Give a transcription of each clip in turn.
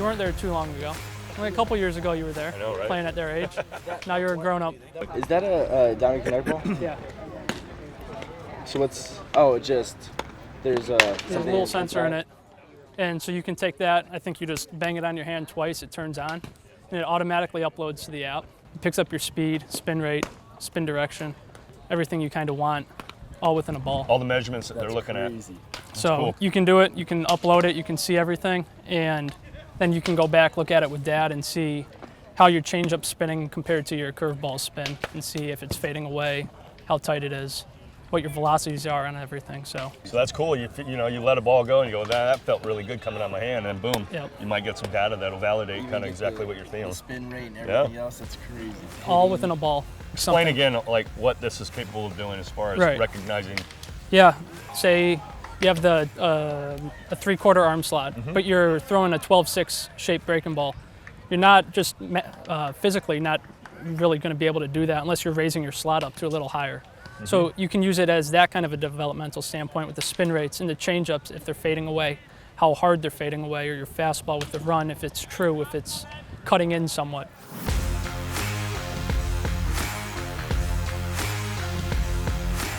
weren't there too long ago. Only a couple years ago you were there, I know, right? playing at their age. Now you're a grown-up. Is that a Diamond Kinetic ball? Yeah. So what's, oh, it just, there's a little sensor in it. And so you can take that, I think you just bang it on your hand twice, it turns on, and it automatically uploads to the app. It picks up your speed, spin rate, spin direction, everything you kind of want, all within a ball. All the measurements that they're looking at. So cool. you can do it, you can upload it, you can see everything, and then you can go back, look at it with Dad, and see how your changeup's spinning compared to your curveball spin, and see if it's fading away, how tight it is, what your velocities are on everything. So that's cool. You let a ball go and you go, that felt really good coming out of my hand, and then boom, Yep. you might get some data that'll validate kind of exactly what you're feeling. The spin rate and everything else, that's crazy. all within a ball. Explain again, like what this is capable of doing as far as recognizing. Yeah, say you have the a 3/4 arm slot, but you're throwing a 12-6 shaped breaking ball. You're not just physically not really going to be able to do that unless you're raising your slot up to a little higher. So you can use it as that kind of a developmental standpoint with the spin rates and the changeups if they're fading away, how hard they're fading away, or your fastball with the run if it's true, if it's cutting in somewhat.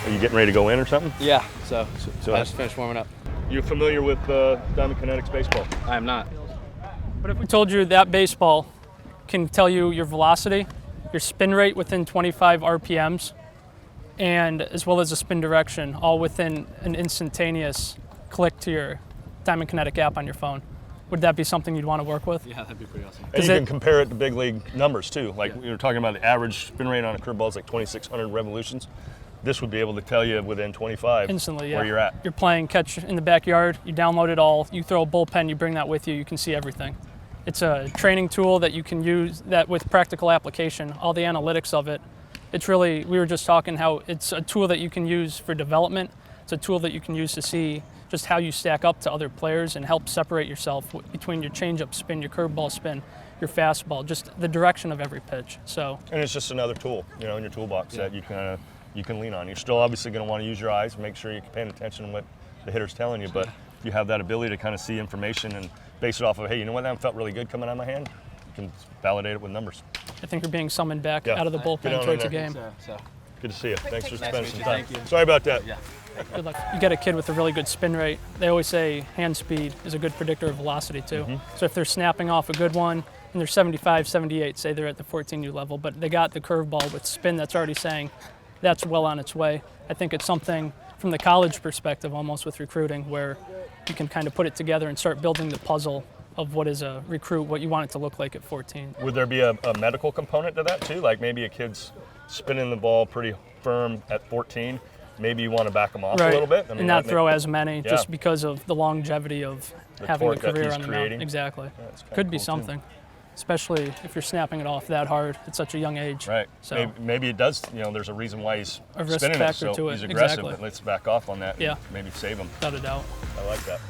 Are you getting ready to go in or something? Yeah, so I just finished warming up. You're familiar with Diamond Kinetics baseball? I am not. But if we told you that baseball can tell you your velocity, your spin rate within 25 RPMs, and as well as the spin direction, all within an instantaneous click to your Diamond Kinetic app on your phone, would that be something you'd want to work with? Yeah, that'd be pretty awesome. And you can compare it to big league numbers too. Like we were talking about, the average spin rate on a curveball is like 2,600 revolutions. This would be able to tell you within 25 instantly, where you're at. You're playing catch in the backyard, you download it all, you throw a bullpen, you bring that with you, you can see everything. It's a training tool that you can use that with practical application, all the analytics of it. It's really, we were just talking how it's a tool that you can use for development. It's a tool that you can use to see just how you stack up to other players and help separate yourself between your changeup spin, your curveball spin, your fastball, just the direction of every pitch. So. And it's just another tool, in your toolbox that you can lean on. You're still obviously going to want to use your eyes and make sure you're paying attention to what the hitter's telling you, but if you have that ability to kind of see information and base it off of, hey, you know what, that felt really good coming out of my hand, you can validate it with numbers. I think you're being summoned back out of the bullpen towards the game. Good to see you. Thanks for spending some time. Sorry about that. Good luck. You get a kid with a really good spin rate. They always say hand speed is a good predictor of velocity too. So if they're snapping off a good one and they're 75, 78, say they're at the 14U level, but they got the curveball with spin that's already saying that's well on its way. I think it's something from the college perspective almost with recruiting where you can kind of put it together and start building the puzzle of what is a recruit, what you want it to look like at 14. Would there be a medical component to that too? Like maybe a kid's spinning the ball pretty firm at 14, maybe you want to back them off a little bit? And not throw as many just because of the longevity of having a career on the mound. Exactly. Could be something. Especially if you're snapping it off that hard at such a young age. Right. So maybe it does, there's a reason why he's a risk spinning factor it, so to it. he's aggressive, Exactly. but let's back off on that and Yeah. maybe save him. Without a doubt. I like that.